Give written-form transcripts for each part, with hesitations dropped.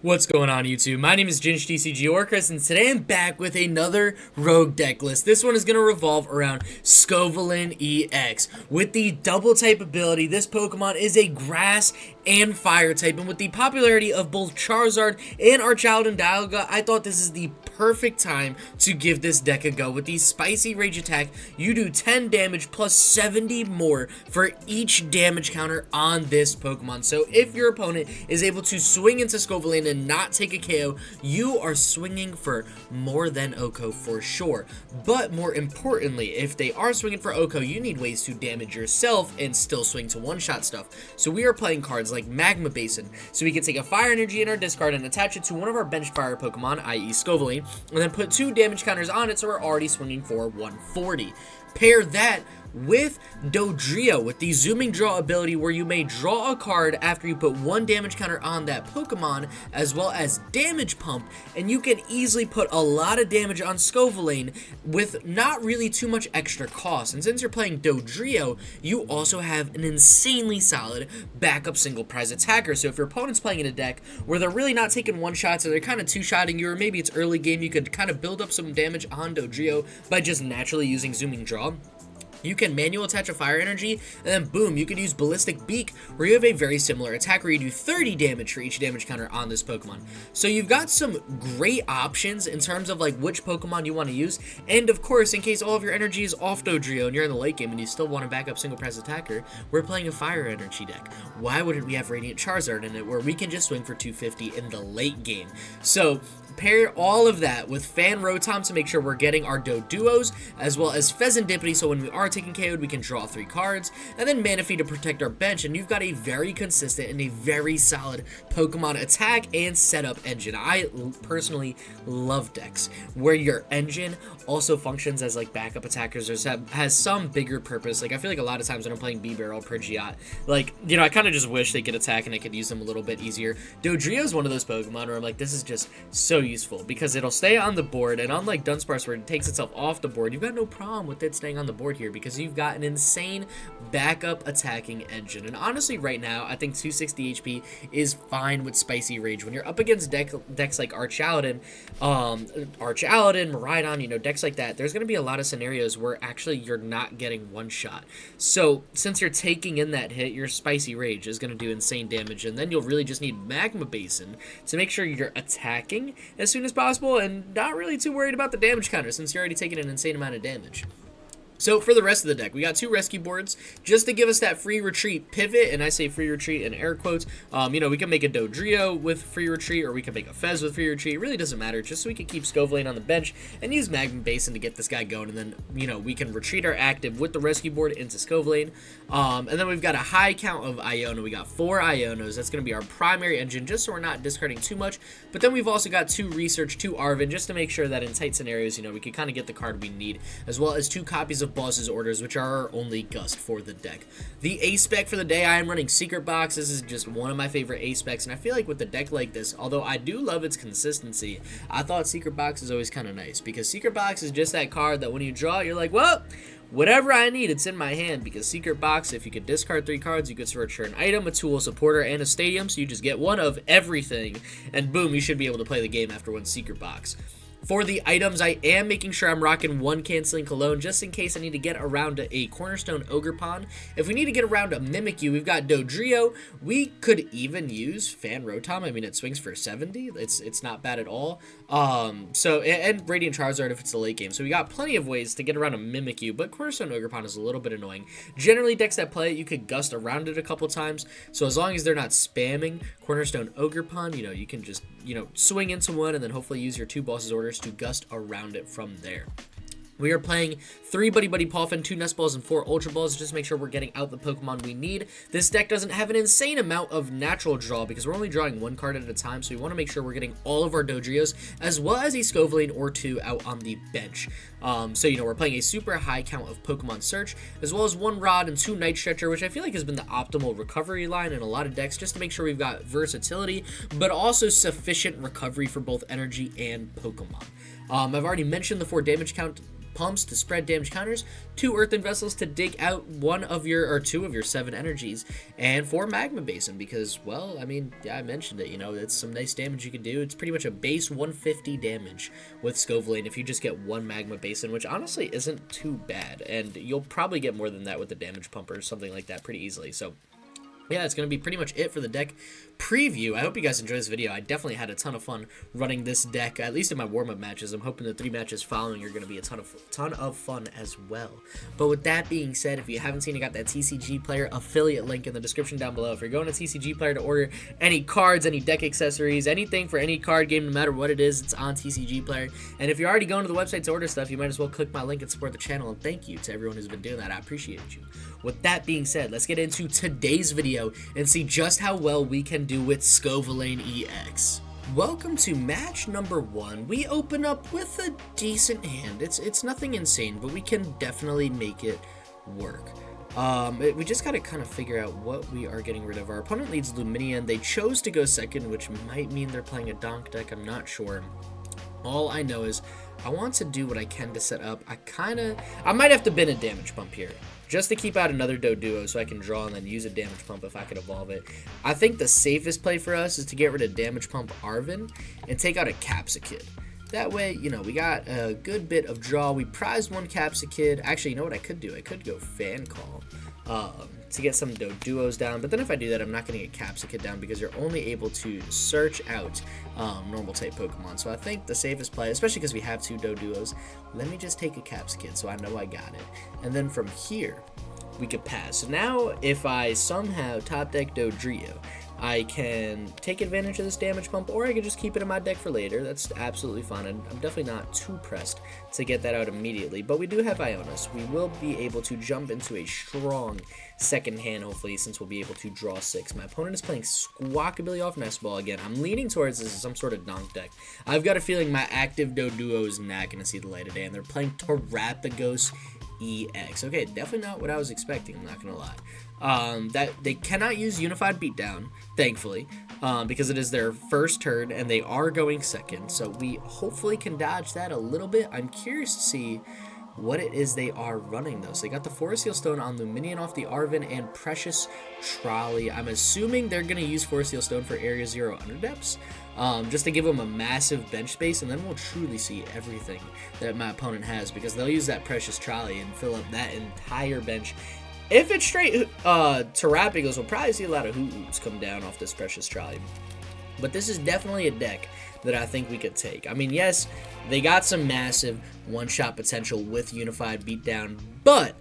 What's going on YouTube? My name is ginj-tcg Orcus, and today I'm back with another rogue deck list. This one is going to revolve around Scovillain EX. With the double type ability, this Pokemon is a grass and fire type, and with the popularity of both Charizard and Archaeologist and Dialga, I thought this is the perfect time to give this deck a go. With the Spicy Rage attack, you do 10 damage plus 70 more for each damage counter on this Pokemon. So if your opponent is able to swing into Scovillain and not take a KO, you are swinging for more than OHKO for sure. But more importantly, if they are swinging for OHKO, you need ways to damage yourself and still swing to one-shot stuff. So we are playing cards like Magma Basin, so we can take a fire energy in our discard and attach it to one of our bench fire Pokemon, i.e. Scovillain, and then put 2 damage counters on it, so we're already swinging for 140. Pair that with Dodrio, with the zooming draw ability, where you may draw a card after you put 1 damage counter on that Pokemon, as well as Damage Pump, and you can easily put a lot of damage on Scovillain with not really too much extra cost. And since you're playing Dodrio, you also have an insanely solid backup single prize attacker. So if your opponent's playing in a deck where they're really not taking one shots, or they're kind of two-shotting you, or maybe it's early game, you could kind of build up some damage on Dodrio by just naturally using zooming draw. You can manual attach a fire energy, and then boom, you could use Ballistic Beak, where you have a very similar attack where you do 30 damage for each damage counter on this Pokemon. So you've got some great options in terms of like which Pokemon you want to use, and of course, in case all of your energy is off Dodrio and you're in the late game and you still want to back up single prize attacker, we're playing a fire energy deck. Why wouldn't we have Radiant Charizard in it, where we can just swing for 250 in the late game? So pair all of that with Fan Rotom to make sure we're getting our Doduos, as well as Fezandipiti, so when we are taking KO'd, we can draw 3 cards, and then Manaphy to protect our bench, and you've got a very consistent and a very solid Pokemon attack and setup engine. I personally love decks where your engine also functions as like backup attackers, or has some bigger purpose. Like I feel like a lot of times when I'm playing B-Barrel, Pidgeot, like, you know, I kind of just wish they could attack and I could use them a little bit easier. Dodrio is one of those Pokemon where I'm like, this is just so useful because it'll stay on the board, and unlike Dunsparce where it takes itself off the board, you've got no problem with it staying on the board here because you've got an insane backup attacking engine. And honestly, right now, I think 260 HP is fine with Spicy Rage. When you're up against decks like Archaeologist, Miraidon, you know, decks like that, there's going to be a lot of scenarios where actually you're not getting one shot. So since you're taking in that hit, your Spicy Rage is going to do insane damage, and then you'll really just need Magma Basin to make sure you're attacking as soon as possible and not really too worried about the damage counter since you're already taking an insane amount of damage. So for the rest of the deck, we got 2 rescue boards just to give us that free retreat pivot, and I say free retreat in air quotes. You know, we can make a Dodrio with free retreat, or we can make a Fez with free retreat. It really doesn't matter, just so we can keep Scovillain on the bench and use Magma Basin to get this guy going, and then, you know, we can retreat our active with the rescue board into Scovillain. And then we've got a high count of Iono. We got 4 Ionos. That's going to be our primary engine, just so we're not discarding too much. But then we've also got 2 research, 2 Arven, just to make sure that in tight scenarios, you know, we can kind of get the card we need, as well as 2 copies of Boss's Orders, which are our only gust for the deck. The A spec for the day, I am running Secret Box. This is just one of my favorite A specs, and I feel like with a deck like this, although I do love its consistency, I thought Secret Box is always kind of nice, because Secret Box is just that card that when you draw it, you're like, well, whatever I need, it's in my hand, because Secret Box, if you could discard 3 cards, you could search for an item, a tool, a supporter, and a stadium, so you just get one of everything, and boom, you should be able to play the game after one Secret Box. For the items, I am making sure I'm rocking 1 Canceling Cologne just in case I need to get around a Cornerstone Ogerpon. If we need to get around a Mimikyu, we've got Dodrio. We could even use Fan Rotom. I mean, it swings for 70. It's not bad at all. And Radiant Charizard if it's the late game. So we got plenty of ways to get around a Mimikyu, but Cornerstone Ogerpon is a little bit annoying. Generally, decks that play it, you could gust around it a couple times. So as long as they're not spamming Cornerstone Ogerpon, you know, you can just, you know, swing into one and then hopefully use your 2 Boss's Orders to gust around it from there. We are playing 3 Buddy-Buddy Poffin, 2 Nest Balls, and 4 Ultra Balls, just to make sure we're getting out the Pokemon we need. This deck doesn't have an insane amount of natural draw because we're only drawing 1 card at a time, so we want to make sure we're getting all of our Dodrios, as well as a Scovillain or 2 out on the bench. So, you know, we're playing a super high count of Pokemon Search, as well as 1 Rod and 2 Night Stretcher, which I feel like has been the optimal recovery line in a lot of decks, just to make sure we've got versatility, but also sufficient recovery for both energy and Pokemon. I've already mentioned the 4 damage count pumps to spread damage counters, 2 Earthen Vessels to dig out 2 of your 7 energies, and 4 Magma Basin because, well, I mean, yeah, I mentioned it, you know, it's some nice damage you can do. It's pretty much a base 150 damage with Scovillain if you just get 1 Magma Basin, which honestly isn't too bad, and you'll probably get more than that with the damage pump or something like that pretty easily. So yeah, that's going to be pretty much it for the deck preview. I hope you guys enjoyed this video. I definitely had a ton of fun running this deck, at least in my warm-up matches. I'm hoping the 3 matches following are going to be a ton of fun as well. But with that being said, if you haven't seen, I got that TCG Player affiliate link in the description down below. If you're going to TCG Player to order any cards, any deck accessories, anything for any card game, no matter what it is, it's on TCG Player. And if you're already going to the website to order stuff, you might as well click my link and support the channel. And thank you to everyone who's been doing that. I appreciate you. With that being said, let's get into today's video and see just how well we can do with Scovillain EX. Welcome to match number 1. We open up with a decent hand. It's nothing insane, but we can definitely make it work. We just gotta kind of figure out what we are getting rid of. Our opponent leads Lumineon. They chose to go second, which might mean they're playing a donk deck. I'm not sure. All I know is I want to do what I can to set up. I might have to bin a damage pump here, just to keep out another Doduo so I can draw and then use a damage pump if I could evolve it. I think the safest play for us is to get rid of damage pump Arven and take out a Capsakid. That way, you know, we got a good bit of draw. We prized 1 Capsakid. Actually, you know what I could do? I could go Fan Call to get some Doduos down. But then if I do that, I'm not going to get Capsakid down because you're only able to search out normal type Pokemon. So I think the safest play, especially because we have 2 Doduos, let me just take a Capsakid so I know I got it. And then from here, we could pass. So now if I somehow top deck Dodrio, I can take advantage of this damage pump, or I can just keep it in my deck for later. That's absolutely fine, and I'm definitely not too pressed to get that out immediately. But we do have Iono, so we will be able to jump into a strong second hand, hopefully, since we'll be able to draw 6. My opponent is playing Squawkabilly off Nest Ball again. I'm leaning towards this as some sort of donk deck. I've got a feeling my active Doduo is not going to see the light of day, and they're playing Terapagos EX. Okay, definitely not what I was expecting, I'm not going to lie. That they cannot use Unified Beatdown, thankfully, because it is their first turn and they are going second, so we hopefully can dodge that a little bit. I'm curious to see what it is they are running, though. So they got the Forest Seal Stone on Lumineon off the Arven and Precious Trolley. I'm assuming they're going to use Forest Seal Stone for Area 0 Underdepths, just to give them a massive bench space, and then we'll truly see everything that my opponent has, because they'll use that Precious Trolley and fill up that entire bench. If it's straight Terapagos, we'll probably see a lot of Hoots come down off this Precious Trolley. But this is definitely a deck that I think we could take. I mean, yes, they got some massive one-shot potential with Unified Beatdown, but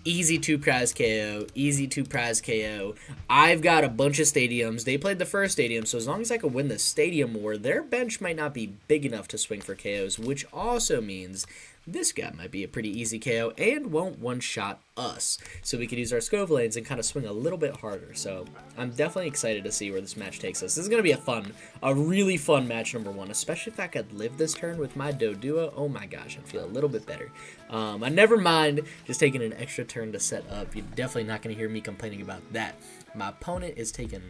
easy 2 prize KO, easy 2 prize KO. I've got a bunch of stadiums. They played the first stadium, so as long as I can win the stadium war, their bench might not be big enough to swing for KOs, which also means this guy might be a pretty easy KO and won't one-shot us. So we could use our Scovillains and kind of swing a little bit harder. So I'm definitely excited to see where this match takes us. This is going to be a really fun match number 1, especially if I could live this turn with my Doduo. Oh my gosh, I'd feel a little bit better. I never mind just taking an extra turn to set up. You're definitely not going to hear me complaining about that. My opponent is taking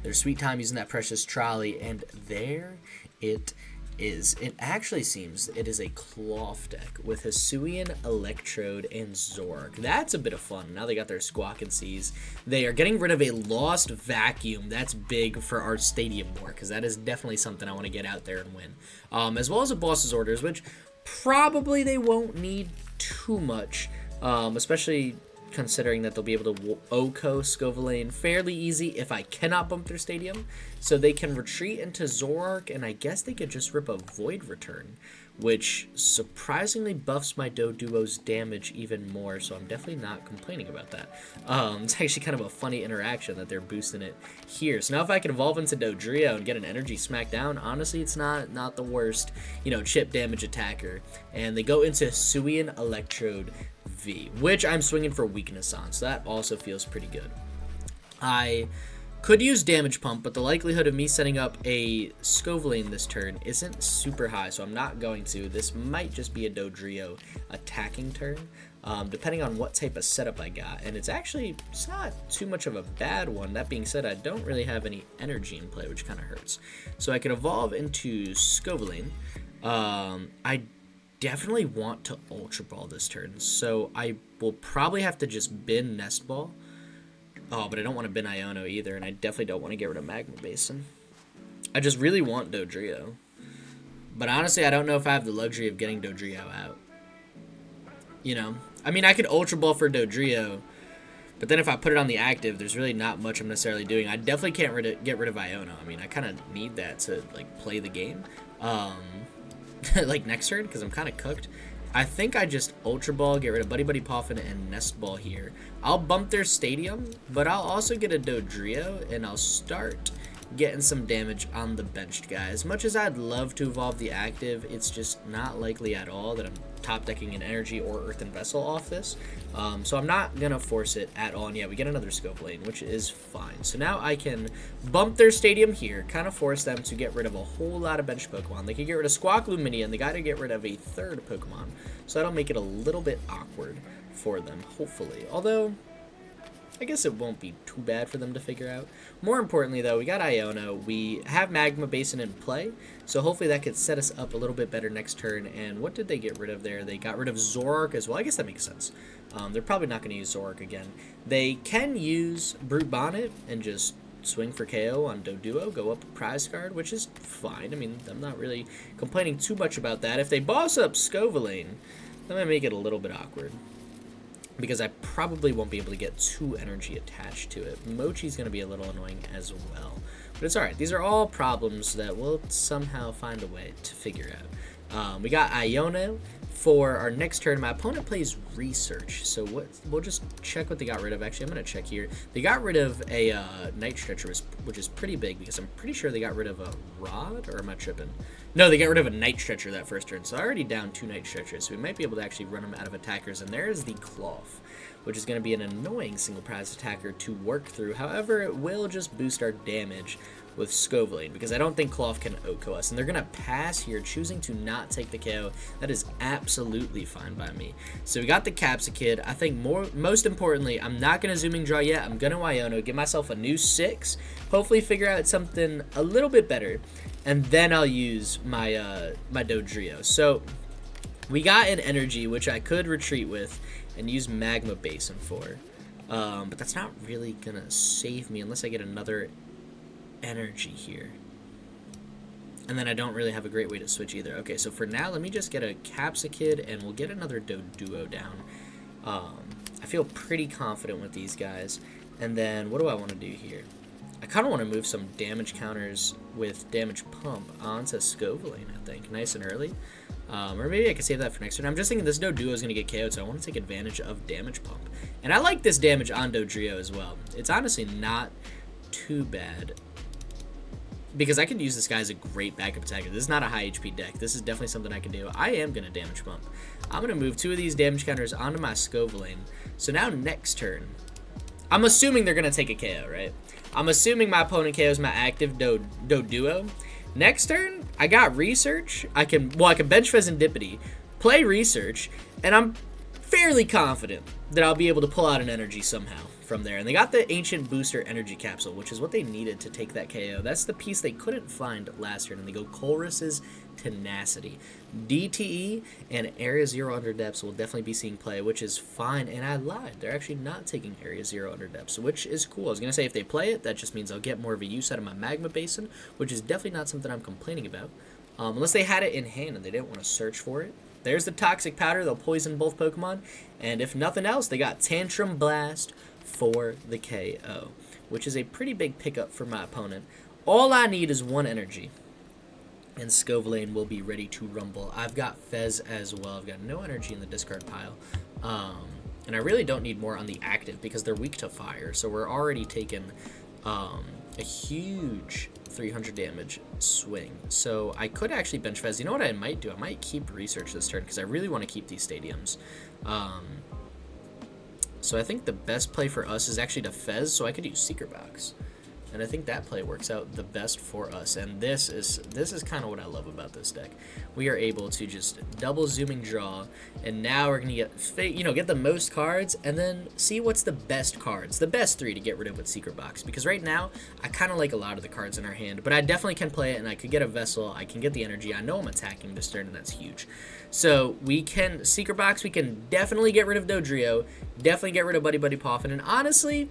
their sweet time using that Precious Trolley, and there it is. It actually seems it is a Cloth deck with Hisuian, Electrode, and Zoroark. That's a bit of fun. Now they got their Squawk and Seas. They are getting rid of a Lost Vacuum. That's big for our Stadium War, because that is definitely something I want to get out there and win. As well as a Boss's Orders, which probably they won't need too much, especially considering that they'll be able to OHKO Scovillain fairly easy if I cannot bump their stadium. So they can retreat into Zoroark, and I guess they could just rip a Void Return, which surprisingly buffs my Doduo's damage even more, so I'm definitely not complaining about that. It's actually kind of a funny interaction that they're boosting it here. So now if I can evolve into Dodrio and get an Energy Smackdown, honestly, it's not the worst, you know, chip damage attacker. And they go into Hisuian Electrode V, which I'm swinging for weakness on, so that also feels pretty good. I Could use Damage Pump, but the likelihood of me setting up a Scovillain this turn isn't super high, so I'm not going to. This might just be a Dodrio attacking turn, depending on what type of setup I got. And it's not too much of a bad one. That being said, I don't really have any energy in play, which kind of hurts. So I can evolve into Scovillain. I definitely want to Ultra Ball this turn, so I will probably have to just bin Nest Ball. Oh, but I don't want to bin Iono either, and I definitely don't want to get rid of Magma Basin. I just really want Dodrio. But honestly, I don't know if I have the luxury of getting Dodrio out. You know? I mean, I could Ultra Ball for Dodrio, but then if I put it on the active, there's really not much I'm necessarily doing. I definitely can't get rid of Iono. I mean, I kind of need that to, like, play the game. Like, next turn, because I'm kind of cooked. I think I just Ultra Ball, get rid of Buddy-Buddy Poffin and Nest Ball here. I'll bump their stadium, but I'll also get a Dodrio, and I'll start getting some damage on the benched guy. As much as I'd love to evolve the active, it's just not likely at all that I'm top decking an energy or Earthen Vessel off this. So I'm not going to force it at all. And yeah, we get another Scovillain, which is fine. So now I can bump their stadium here, kind of force them to get rid of a whole lot of bench Pokemon. They can get rid of Squawk Luminia, and they got to get rid of a third Pokemon. So that'll make it a little bit awkward for them, hopefully. Although, I guess it won't be too bad for them to figure out. More importantly, though, we got Iono. We have Magma Basin in play, so hopefully that could set us up a little bit better next turn. And what did they get rid of there? They got rid of Zoroark as well. I guess that makes sense. They're probably not going to use Zoroark again. They can use Brute Bonnet and just swing for KO on Doduo, go up a prize card, which is fine. I mean, I'm not really complaining too much about that. If they boss up Scovillain, that might make it a little bit awkward, because I probably won't be able to get 2 energy attached to it. Mochi's going to be a little annoying as well. But it's alright. These are all problems that we'll somehow find a way to figure out. We got Iono. For our next turn, my opponent plays Research. So we'll just check what they got rid of. Actually, I'm going to check here. They got rid of a Night Stretcher, which is pretty big, because I'm pretty sure they got rid of a Rod, or am I tripping? No, they got rid of a Night Stretcher that first turn. So I already down 2 Night Stretchers, so we might be able to actually run them out of attackers. And there's the Cloth, which is going to be an annoying single prize attacker to work through. However, it will just boost our damage with Scovillain, because I don't think Cloth can OHKO us, and they're going to pass here, choosing to not take the KO. That is absolutely fine by me. So we got the Capsakid. I think most importantly, I'm not going to Zooming Draw yet. I'm going to Iono, give myself a new 6, hopefully figure out something a little bit better, and then I'll use my my Dodrio. So we got an energy, which I could retreat with and use Magma Basin for, but that's not really going to save me unless I get another energy here. And then I don't really have a great way to switch either. Okay, so for now, let me just get a Capsakid, and we'll get another Doduo down. I feel pretty confident with these guys. And then, what do I want to do here? I kind of want to move some damage counters with Damage Pump onto Scovillain, I think, nice and early. Or maybe I could save that for next turn. I'm just thinking this Doduo is going to get KO'd, so I want to take advantage of Damage Pump. And I like this damage on Dodrio as well. It's honestly not too bad, because I can use this guy as a great backup attacker. This is not a high HP deck. This is definitely something I can do. I am going to Damage Pump. I'm going to move 2 of these damage counters onto my Scovillain. So now next turn, I'm assuming they're going to take a KO, right? I'm assuming my opponent KOs my active Doduo. Next turn, I got Research. I can bench Fezandipiti, play Research, and I'm fairly confident that I'll be able to pull out an energy somehow from there. And they got the Ancient Booster Energy Capsule, which is what they needed to take that KO. That's the piece they couldn't find last turn, and they go Colress's Tenacity. DTE and Area 0 Under Depths will definitely be seeing play, which is fine, and I lied. They're actually not taking Area 0 Under Depths, which is cool. I was going to say if they play it, that just means I'll get more of a use out of my Magma Basin, which is definitely not something I'm complaining about, unless they had it in hand and they didn't want to search for it. There's the Toxic Powder. They'll poison both Pokemon, and if nothing else, they got Tantrum Blast for the KO, which is a pretty big pickup for my opponent. All I need is 1 energy, and Scovillain will be ready to rumble. I've got Fez as well. I've got no energy in the discard pile, and I really don't need more on the active because they're weak to fire, so we're already taking a huge 300 damage swing. So I could actually bench Fez. You know what I might do? I might keep Research this turn because I really want to keep these stadiums. So I think the best play for us is actually to Fez, so I could use Secret Box. And I think that play works out the best for us. And this is kind of what I love about this deck. We are able to just double zooming draw, and now we're gonna get the most cards, and then see what's the best cards, the best 3 to get rid of with Secret Box. Because right now I kind of like a lot of the cards in our hand, but I definitely can play it, and I could get a Vessel, I can get the energy. I know I'm attacking this turn, and that's huge. So we can Secret Box. We can definitely get rid of Dodrio, definitely get rid of Buddy-Buddy Poffin, and honestly,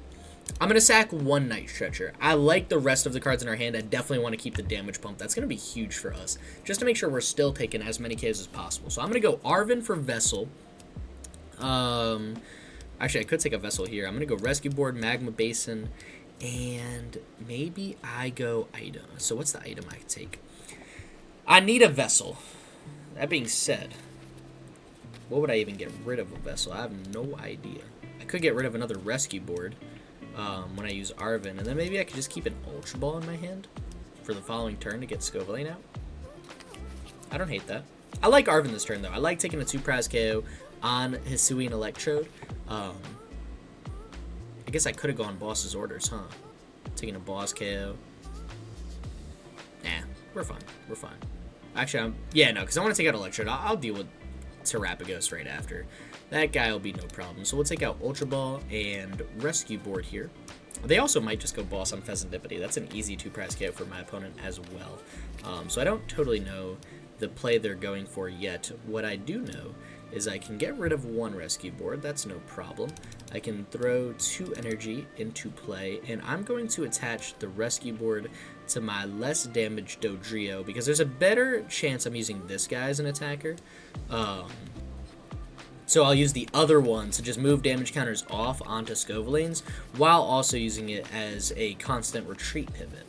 I'm going to sack 1 Night Stretcher. I like the rest of the cards in our hand. I definitely want to keep the Damage Pump. That's going to be huge for us, just to make sure we're still taking as many KOs as possible. So I'm going to go Arven for Vessel. Actually, I could take a Vessel here. I'm going to go Rescue Board, Magma Basin, and maybe I go item. So what's the item I could take? I need a Vessel. That being said, what would I even get rid of a Vessel? I have no idea. I could get rid of another Rescue Board when I use Arven, and then maybe I could just keep an Ultra Ball in my hand for the following turn to get Scovillain out. I don't hate that. I like Arven this turn, though. I like taking a 2-prize KO on Hisuian Electrode. I guess I could have gone Boss's Orders, huh? Taking a Boss KO. Nah, we're fine. We're fine. Actually, yeah, no, because I want to take out Electrode. I'll deal with Terrapagos right after. That guy will be no problem. So we'll take out Ultra Ball and Rescue Board here. They also might just go Boss on Fezandipiti. That's an easy 2-prize KO for my opponent as well. So I don't totally know the play they're going for yet. What I do know is I can get rid of 1 Rescue Board. That's no problem. I can throw 2 energy into play, and I'm going to attach the Rescue Board to my less damaged Dodrio, because there's a better chance I'm using this guy as an attacker. So I'll use the other one to just move damage counters off onto Scovillain's, while also using it as a constant retreat pivot.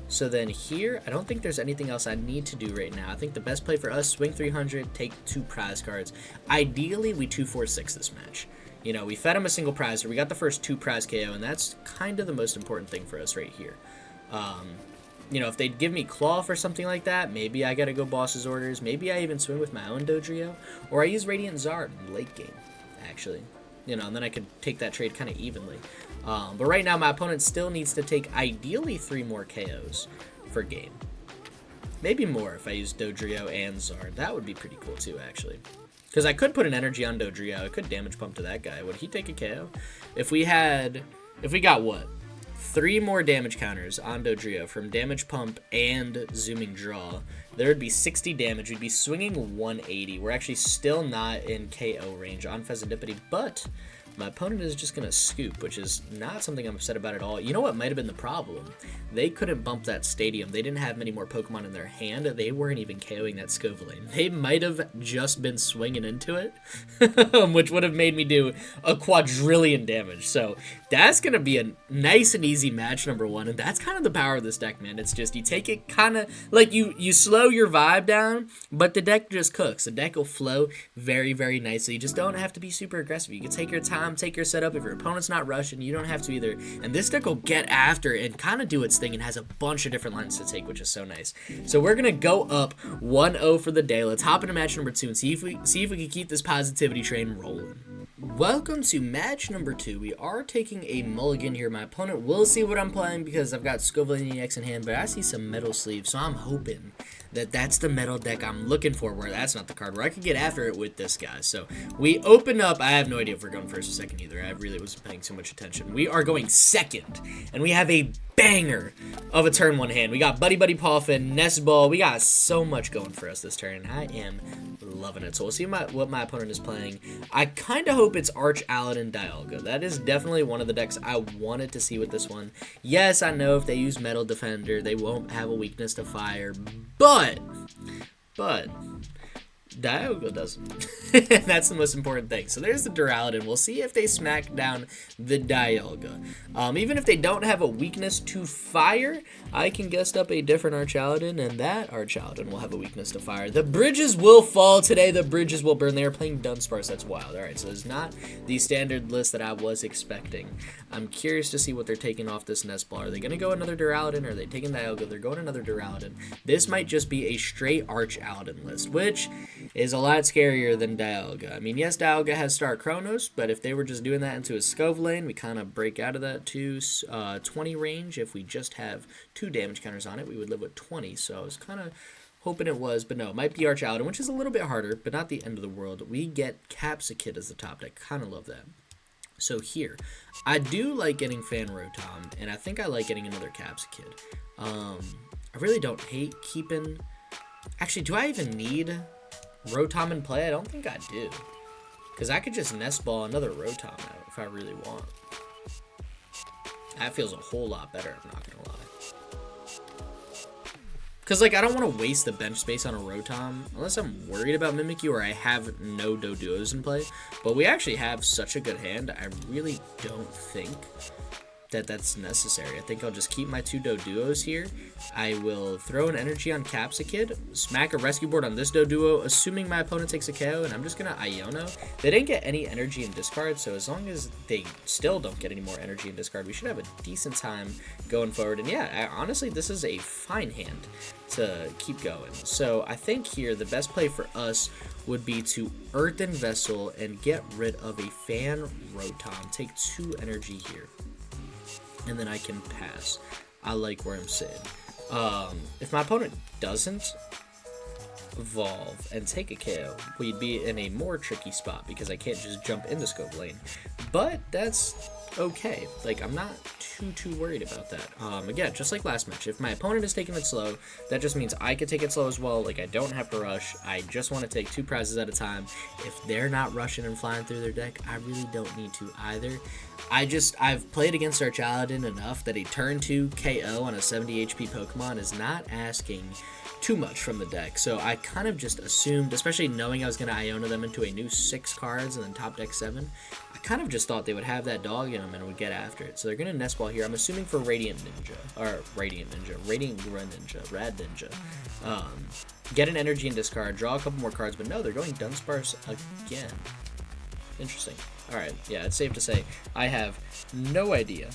So then here, I don't think there's anything else I need to do right now. I think the best play for us, swing 300, take 2 prize cards. Ideally, we 2-4-6 this match. You know, we fed him a single prize, or we got the first 2 prize KO, and that's kind of the most important thing for us right here. You know, if they'd give me Claw for something like that, maybe I gotta go Boss's Orders. Maybe I even swing with my own Dodrio, or I use Radiant Zard in late game, actually. You know, and then I could take that trade kind of evenly. But right now, my opponent still needs to take, ideally, 3 more KOs for game. Maybe more if I use Dodrio and Zard. That would be pretty cool, too, actually. Because I could put an energy on Dodrio. I could damage pump to that guy. Would he take a KO? If we got, what? 3 more damage counters on Dodrio from Damage Pump and Zooming Draw, there would be 60 damage. We'd be swinging 180. We're actually still not in KO range on Fezandipiti, but my opponent is just going to scoop, which is not something I'm upset about at all. You know what might have been the problem? They couldn't bump that stadium. They didn't have many more Pokemon in their hand. They weren't even KOing that Scovillain. They might have just been swinging into it, which would have made me do a quadrillion damage. So that's going to be a nice and easy match, number 1. And that's kind of the power of this deck, man. It's just you take it kind of like you slow your vibe down, but the deck just cooks. The deck will flow very, very nicely. You just don't have to be super aggressive. You can take your time, take your setup. If your opponent's not rushing, you don't have to either. And this deck will get after and kind of do its thing and has a bunch of different lines to take, which is so nice. So we're gonna go up 1-0 for the day. Let's hop into match number 2 and see if we can keep this positivity train rolling. Welcome to match number 2. We are taking a mulligan here. My opponent will see what I'm playing because I've got Scovillain EX in hand, but I see some metal sleeves, so I'm hoping that that's the metal deck I'm looking for, where that's not the card where I could get after it with this guy. So we open up. I have no idea if we're going first or second either. I really wasn't paying too much attention. We are going second, and we have a banger of a turn 1 hand. We got Buddy-Buddy Poffin, Nest Ball. We got so much going for us this turn. I am loving it. So we'll see what my opponent is playing. I kind of hope it's Arch Aladdin Dialga. That is definitely one of the decks I wanted to see with this one. Yes, I know if they use Metal Defender, they won't have a weakness to fire, but Dialga doesn't. That's the most important thing. So there's the Duraludon. We'll see if they smack down the Dialga. Even if they don't have a weakness to fire, I can guess up a different Archaladin, and that Archaladin will have a weakness to fire. The bridges will fall today. The bridges will burn. They are playing Dunsparce. That's wild. All right, so it's not the standard list that I was expecting. I'm curious to see what they're taking off this Nest Ball. Are they going to go another Duraludon, or are they taking Dialga? They're going another Duraludon. This might just be a straight Archaladin list, which is a lot scarier than Dialga. I mean, yes, Dialga has Star Chronos, but if they were just doing that into a Scovillain, we kind of break out of that to 20 range. If we just have 2 damage counters on it, we would live with 20. So I was kind of hoping it was, but no, it might be Archaladin, which is a little bit harder, but not the end of the world. We get Capsakid as the top deck. Kind of love that. So here, I do like getting Fan Rotom, and I think I like getting another Capsakid. I really don't hate keeping... Actually, do I even need Rotom in play? I don't think I do. Because I could just Nest Ball another Rotom out if I really want. That feels a whole lot better, I'm not going to lie. Because, like, I don't want to waste the bench space on a Rotom unless I'm worried about Mimikyu or I have no Doduos in play. But we actually have such a good hand, I really don't think that that's necessary. I think I'll just keep my 2 Doduos here. I will throw an energy on Capsakid, smack a Rescue Board on this Doduo, assuming my opponent takes a KO, and I'm just going to Iono. They didn't get any energy in discard, so as long as they still don't get any more energy in discard, we should have a decent time going forward. And yeah, honestly, this is a fine hand to keep going. So I think here the best play for us would be to Earthen Vessel and get rid of a Fan Rotom. Take 2 energy here. And then I can pass. I like where I'm sitting. If my opponent doesn't evolve and take a KO, we'd be in a more tricky spot because I can't just jump into Scovillain. But that's okay. Like, I'm not too worried about that. Again, just like last match, if my opponent is taking it slow, that just means I can take it slow as well. Like, I don't have to rush. I just want to take 2 prizes at a time. If they're not rushing and flying through their deck, I really don't need to either. I've played against Archaladin enough that a turn 2 KO on a 70 HP Pokemon is not asking too much from the deck. So I kind of just assumed, especially knowing I was going to Iono them into a new 6 cards and then top deck 7, I kind of just thought they would have that dog in them and would get after it. So they're going to Nest Ball here. I'm assuming for Radiant Greninja, Rad Ninja. Get an energy and discard, draw a couple more cards, but no, they're going Dunsparce again. Interesting. Alright, yeah, it's safe to say I have no idea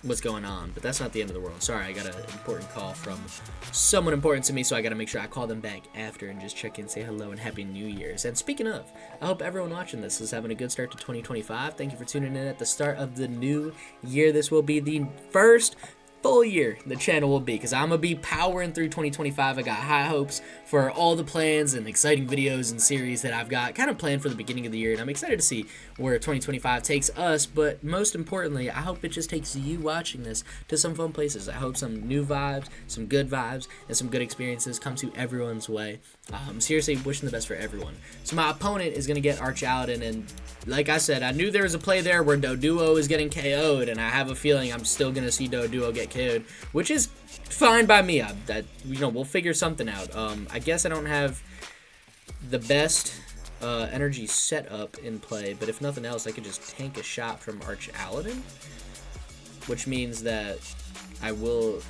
what's going on, but that's not the end of the world. Sorry, I got an important call from someone important to me, so I got to make sure I call them back after and just check in, say hello, and Happy New Year's. And speaking of, I hope everyone watching this is having a good start to 2025. Thank you for tuning in at the start of the new year. This will be the first full year the channel will be, because I'm gonna be powering through 2025. I got high hopes for all the plans and exciting videos and series that I've got kind of planned for the beginning of the year, and I'm excited to see where 2025 takes us. But most importantly, I hope it just takes you watching this to some fun places. I hope some new vibes, some good vibes, and some good experiences come to everyone's way. Seriously, wishing the best for everyone. So my opponent is gonna get Archaladin, and like I said, I knew there was a play there where Doduo is getting KO'd, and I have a feeling I'm still gonna see Doduo get KO'd, which is fine by me. We'll figure something out. I guess I don't have the best energy set up in play, but if nothing else, I could just tank a shot from Archaladin, which means that I will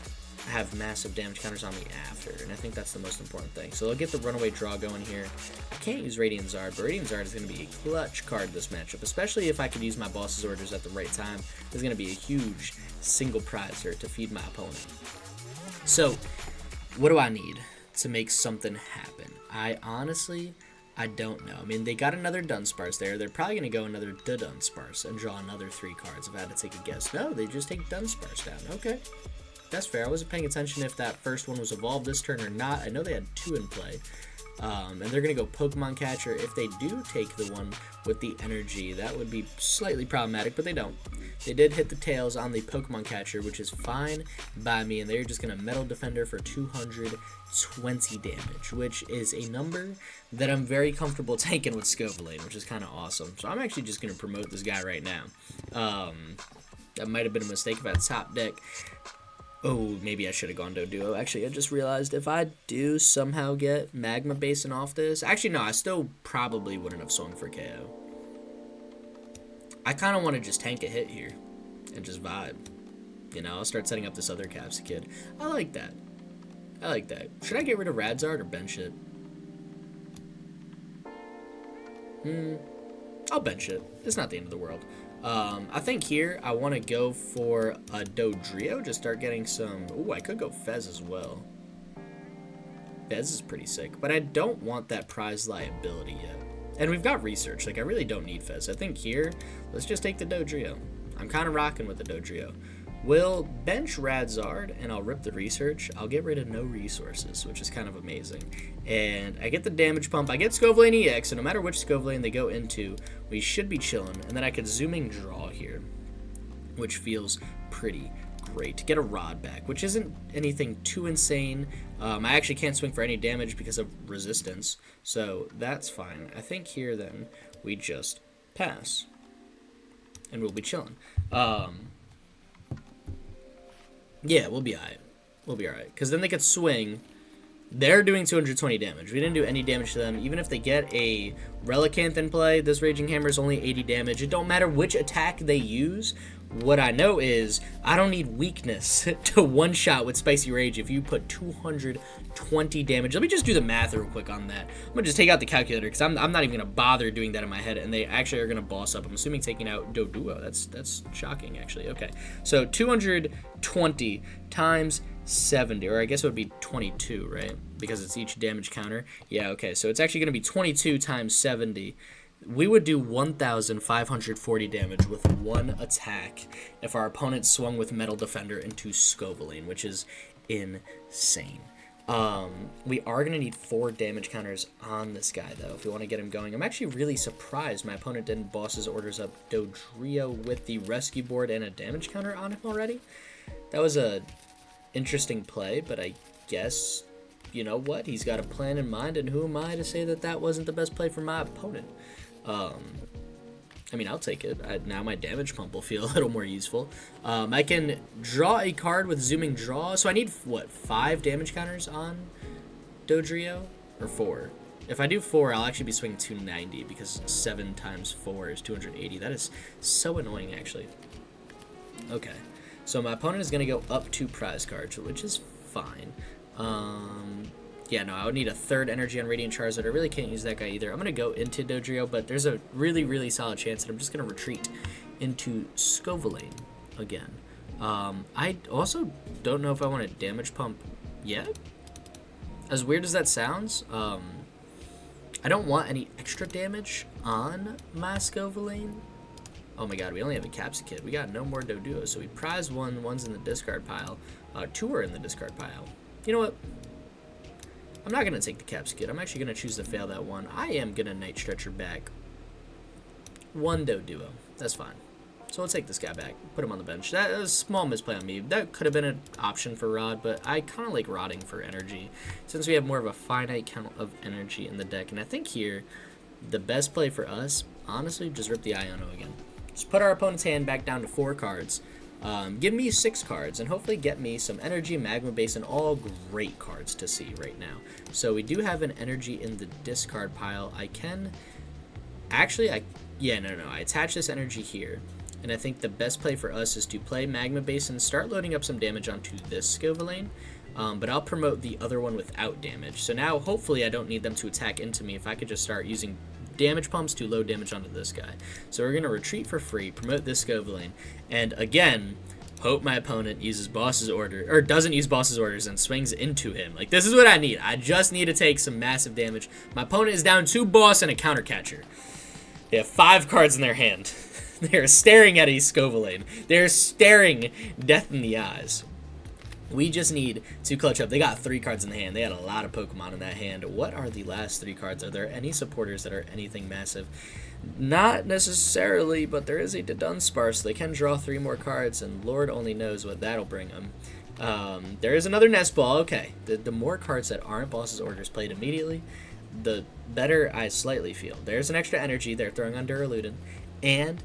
have massive damage counters on me after, and I think that's the most important thing. So I'll get the runaway draw going here. I can't use Radiant Zard, but Radiant Zard is going to be a clutch card this matchup, especially if I could use my boss's orders at the right time. There's going to be a huge single prizer to feed my opponent. So what do I need to make something happen? I don't know. I mean, they got another Dunsparce there. They're probably going to go another Dunsparce and draw another 3 cards if I had to take a guess. No, they just take Dunsparce down. Okay. That's fair. I wasn't paying attention if that first one was evolved this turn or not. I know they had 2 in play. And they're going to go Pokemon Catcher. If they do take the one with the energy, that would be slightly problematic, but they don't. They did hit the tails on the Pokemon Catcher, which is fine by me, and they're just going to Metal Defender for 220 damage, which is a number that I'm very comfortable taking with Scovillain, which is kind of awesome. So I'm actually just going to promote this guy right now. That might have been a mistake if I had top deck. Oh, maybe I should have gone Doduo. Actually, I just realized if I do somehow get Magma Basin off this... Actually, no, I still probably wouldn't have swung for KO. I kind of want to just tank a hit here and just vibe. You know, I'll start setting up this other Capsakid. I like that. I like that. Should I get rid of Radzard or bench it? I'll bench it. It's not the end of the world. I think here I want to go for a Dodrio, just start getting some... Ooh, I could go Fez as well. Fez is pretty sick, but I don't want that prize liability yet. And we've got research. Like, I really don't need Fez. I think here, let's just take the Dodrio. I'm kind of rocking with the Dodrio. We'll bench Radzard, and I'll rip the research. I'll get rid of no resources, which is kind of amazing. And I get the damage pump. I get Scovillain EX, and no matter which Scovillain they go into, we should be chilling. And then I could zooming draw here, which feels pretty great. To get a Rod back, which isn't anything too insane. I actually can't swing for any damage because of resistance, so that's fine. I think here then we just pass, and we'll be chilling. Yeah, we'll be alright. We'll be alright. Because then they could swing. They're doing 220 damage. We didn't do any damage to them. Even if they get a Relicanth in play, this Raging Hammer is only 80 damage. It don't matter which attack they use. What I know is I don't need weakness to one-shot with Spicy Rage if you put 220 damage. Let me just do the math real quick on that. I'm going to just take out the calculator because I'm not even going to bother doing that in my head. And they actually are going to boss up. I'm assuming taking out Doduo. That's shocking, actually. Okay, so 220 times 70, or I guess it would be 22, right? Because it's each damage counter. Yeah, okay, so it's actually going to be 22 times 70. We would do 1,540 damage with one attack if our opponent swung with Metal Defender into Scovillain, which is insane. We are going to need 4 damage counters on this guy, though, if we want to get him going. I'm actually really surprised my opponent didn't boss his orders up Dodrio with the Rescue Board and a damage counter on him already. That was a interesting play, but I guess, you know what? He's got a plan in mind, and who am I to say that that wasn't the best play for my opponent? I mean, I'll take it. Now my damage pump will feel a little more useful. I can draw a card with zooming draw. So I need, what, 5 damage counters on Dodrio? Or 4? If I do 4, I'll actually be swinging 290 because 7 times 4 is 280. That is so annoying, actually. Okay. So my opponent is going to go up 2 prize cards, which is fine. Yeah, no, I would need a 3rd energy on Radiant Charizard. I really can't use that guy either. I'm going to go into Dodrio, but there's a really, really solid chance that I'm just going to retreat into Scovillain again. I also don't know if I want to damage pump yet. As weird as that sounds, I don't want any extra damage on my Scovillain. Oh my god, we only have a Capsakid. We got no more Doduo, so we prize 1, 1's in the discard pile. 2 are in the discard pile. You know what? I'm not going to take the Capsakid. I'm actually going to choose to fail that one. I am going to Night Stretcher back 1 Doduo. That's fine. So we'll take this guy back. Put him on the bench. That was a small misplay on me. That could have been an option for Rod, but I kind of like Rodding for energy, since we have more of a finite count of energy in the deck. And I think here, the best play for us, honestly, just rip the Iono again. Just put our opponent's hand back down to 4 cards. Give me 6 cards, and hopefully get me some energy, Magma Basin, all great cards to see right now. So we do have an energy in the discard pile. I can... Actually, I attach this energy here. And I think the best play for us is to play Magma Basin, start loading up some damage onto this Scovillain. But I'll promote the other one without damage. So now, hopefully, I don't need them to attack into me if I could just start using damage pumps to load damage onto this guy. So we're going to retreat for free, promote this Scovillain, and again, hope my opponent uses boss's order, or doesn't use boss's orders and swings into him. Like, this is what I need. I just need to take some massive damage. My opponent is down 2 boss and a counter catcher. They have 5 cards in their hand. They're staring at a Scovillain. They're staring death in the eyes. We just need to clutch up. They got 3 cards in the hand. They had a lot of Pokemon in that hand. What are the last 3 cards? Are there any supporters that are anything massive? Not necessarily, but there is a Dudunsparce. So they can draw 3 more cards, and Lord only knows what that'll bring them. There is another Nest Ball. Okay, the more cards that aren't boss's orders played immediately, the better I slightly feel. There's an extra energy they're throwing on Duraludin, and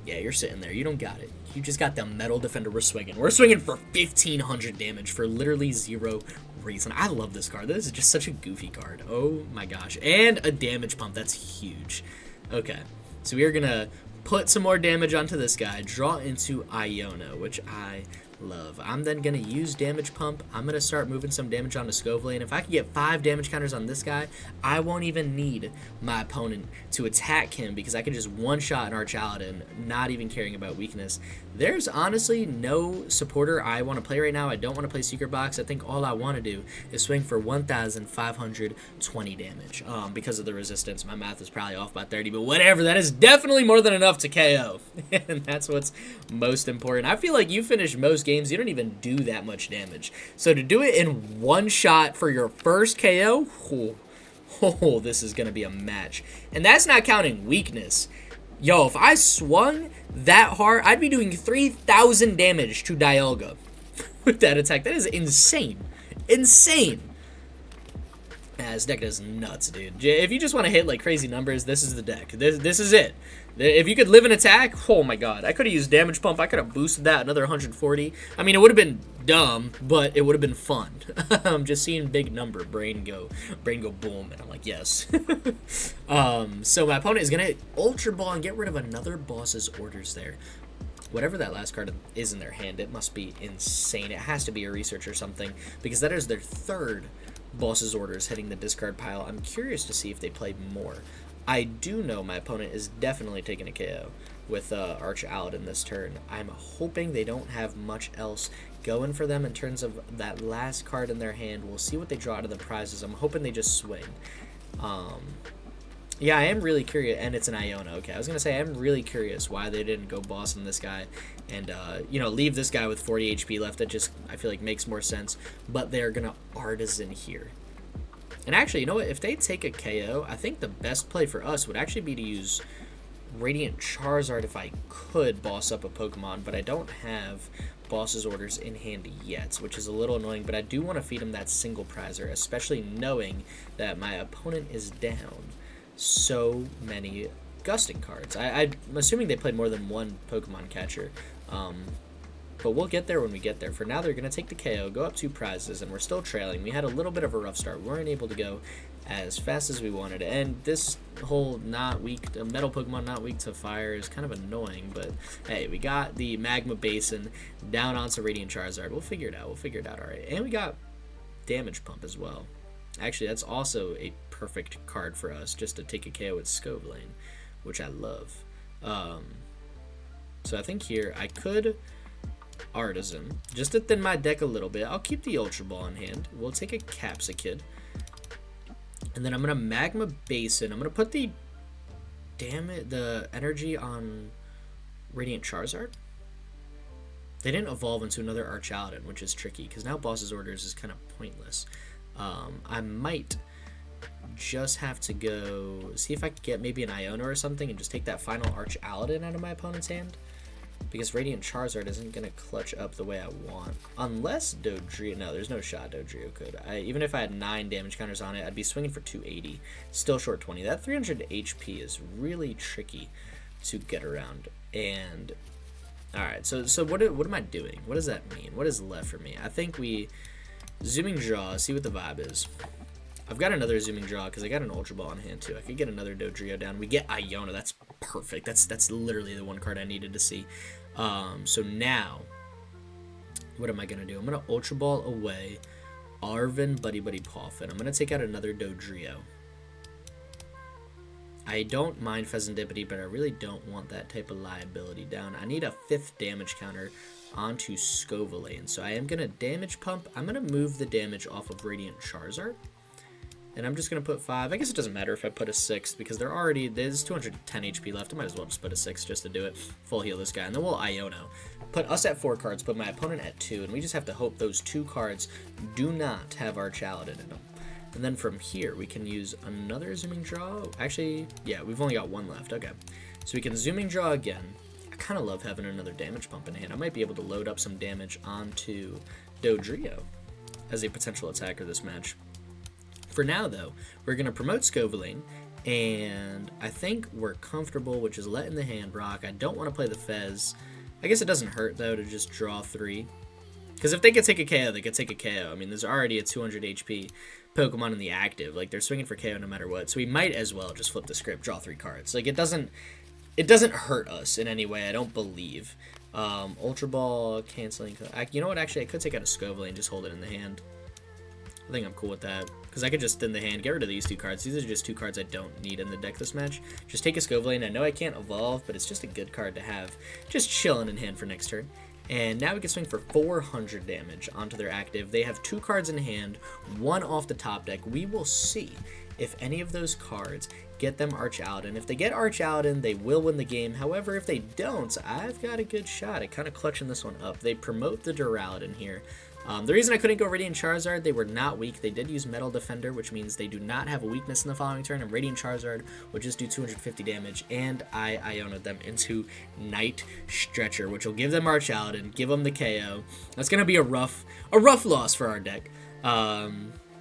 yeah, you're sitting there. You don't got it. You just got the Metal Defender we're swinging. We're swinging for 1,500 damage for literally 0 reason. I love this card. This is just such a goofy card. Oh my gosh. And a damage pump. That's huge. Okay. So we are going to put some more damage onto this guy, draw into Iono, which I love. I'm then going to use Damage Pump. I'm going to start moving some damage onto Scovillain. If I can get 5 damage counters on this guy, I won't even need my opponent to attack him because I can just one-shot an Archaladin, not even caring about weakness. There's honestly no supporter I want to play right now. I don't want to play Secret Box. I think all I want to do is swing for 1,520 damage because of the resistance. My math is probably off by 30, but whatever. That is definitely more than enough to KO, and that's what's most important. I feel like you finish most games, you don't even do that much damage. So to do it in one shot for your first KO, this is going to be a match. And that's not counting weakness. Yo, if I swung that hard, I'd be doing 3,000 damage to Dialga with that attack. That is insane. Insane. This deck is nuts, dude. If you just want to hit like crazy numbers, this is the deck. This is it. If you could live an attack, oh my god. I could have used Damage Pump. I could have boosted that another 140. I mean, it would have been dumb, but it would have been fun. I'm just seeing big number, brain go boom, and I'm like, yes. So my opponent is going to Ultra Ball and get rid of another boss's orders there. Whatever that last card is in their hand, it must be insane. It has to be a research or something, because that is their third boss's orders hitting the discard pile. I'm curious to see if they play more. I do know my opponent is definitely taking a KO with Archaladin this turn. I'm hoping they don't have much else going for them in terms of that last card in their hand. We'll see what they draw out of the prizes. I'm hoping they just swing. Yeah, I am really curious, and it's an Iono. Okay, I was going to say, I'm really curious why they didn't go boss on this guy and, you know, leave this guy with 40 HP left. That just, I feel like, makes more sense. But they're going to Artisan here. And actually, you know what? If they take a KO, I think the best play for us would actually be to use Radiant Charizard if I could boss up a Pokemon, but I don't have boss's orders in hand yet, which is a little annoying, but I do want to feed him that single prizer, especially knowing that my opponent is down so many gusting cards. I'm assuming they played more than one Pokemon catcher, but we'll get there when we get there. For now, they're going to take the KO, go up 2 prizes, and we're still trailing. We had a little bit of a rough start. We weren't able to go as fast as we wanted. And this whole metal Pokemon not weak to fire is kind of annoying. But hey, we got the Magma Basin down onto Radiant Charizard. We'll figure it out. We'll figure it out all right. And we got Damage Pump as well. Actually, that's also a perfect card for us, just to take a KO with Scovillain, which I love. So I think here I could Artisan, just to thin my deck a little bit. I'll keep the Ultra Ball in hand. We'll take a Capsakid. And then I'm going to Magma Basin. I'm going to put the energy on Radiant Charizard. They didn't evolve into another Archaladin, which is tricky, because now boss's orders is kind of pointless. I might just have to go see if I could get maybe an Iono or something and just take that final Archaladin out of my opponent's hand, because Radiant Charizard isn't going to clutch up the way I want. Unless Dodrio... No, there's no shot Dodrio could. Even if I had 9 damage counters on it, I'd be swinging for 280. Still short 20. That 300 HP is really tricky to get around. And... Alright, so what am I doing? What does that mean? What is left for me? I think we... Zooming Draw, see what the vibe is. I've got another Zooming Draw because I got an Ultra Ball in hand too. I could get another Dodrio down. We get Iono. That's perfect. That's literally the one card I needed to see. So now, what am I going to do? I'm going to Ultra Ball away Arven Buddy-Buddy Poffin. I'm going to take out another Dodrio. I don't mind Fezandipiti, but I really don't want that type of liability down. I need a 5th damage counter onto Scovillain. So I am going to Damage Pump. I'm going to move the damage off of Radiant Charizard. And I'm just going to put 5. I guess it doesn't matter if I put a 6 because there's 210 HP left. I might as well just put a 6 just to do it. Full heal this guy. And then we'll Iono. Put us at 4 cards, put my opponent at 2. And we just have to hope those 2 cards do not have Archaladin in them. And then from here, we can use another Zooming Draw. Actually, yeah, we've only got 1 left. Okay. So we can Zooming Draw again. I kind of love having another Damage Pump in hand. I might be able to load up some damage onto Dodrio as a potential attacker this match. For now, though, we're going to promote Scovillain, and I think we're comfortable with just letting the hand rock. I don't want to play the Fez. I guess it doesn't hurt, though, to just draw 3. Because if they could take a KO, they could take a KO. I mean, there's already a 200 HP Pokemon in the active. Like, they're swinging for KO no matter what. So we might as well just flip the script, draw 3 cards. Like, it doesn't hurt us in any way, I don't believe. Ultra Ball, Canceling. You know what? Actually, I could take out a Scovillain and just hold it in the hand. I think I'm cool with that, because I could just thin the hand, get rid of these 2 cards. These are just 2 cards I don't need in the deck this match. Just take a Scovillain. I know I can't evolve, but it's just a good card to have. Just chilling in hand for next turn. And now we can swing for 400 damage onto their active. They have 2 cards in hand, 1 off the top deck. We will see if any of those cards get them Arch out. And if they get Arch out, they will win the game. However, if they don't, I've got a good shot at kind of clutching this one up. They promote the Duraludon here. The reason I couldn't go Radiant Charizard, they were not weak. They did use Metal Defender, which means they do not have a weakness in the following turn, and Radiant Charizard would just do 250 damage, and I Iono'd them into Night Stretcher, which will give them Arch out and give them the KO. That's going to be a rough loss for our deck.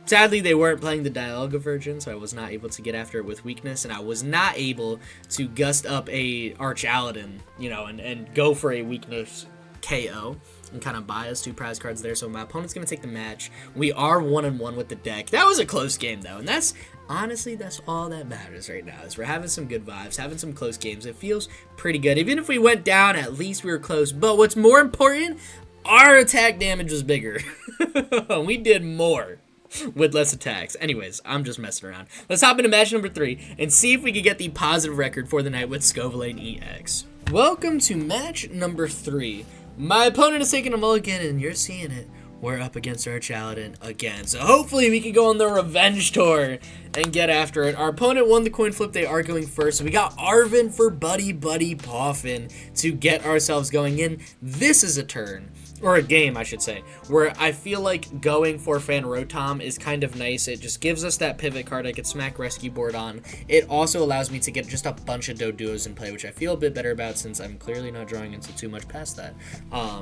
Sadly, they weren't playing the Dialga version, so I was not able to get after it with weakness, and I was not able to gust up a Archaladon, you know, and go for a weakness KO and kind of buy us 2 prize cards there. So my opponent's going to take the match. We are 1-1 with the deck. That was a close game, though, and that's honestly, that's all that matters right now, is we're having some good vibes, having some close games. It feels pretty good. Even if we went down, at least we were close. But what's more important, our attack damage was bigger. We did more with less attacks. Anyways, I'm just messing around. Let's hop into match number 3 and see if we can get the positive record for the night with Scovillain EX. Welcome to match number 3. My opponent is taking a mulligan, and you're seeing it. We're up against Archaladon again. So hopefully we can go on the revenge tour and get after it. Our opponent won the coin flip. They are going first. So we got Arven for Buddy-Buddy Poffin to get ourselves going in. This is a turn, or a game I should say, where I feel like going for Fan Rotom is kind of nice. It just gives us that pivot card I could smack Rescue Board on. It also allows me to get just a bunch of Doduos in play, which I feel a bit better about since I'm clearly not drawing into too much past that.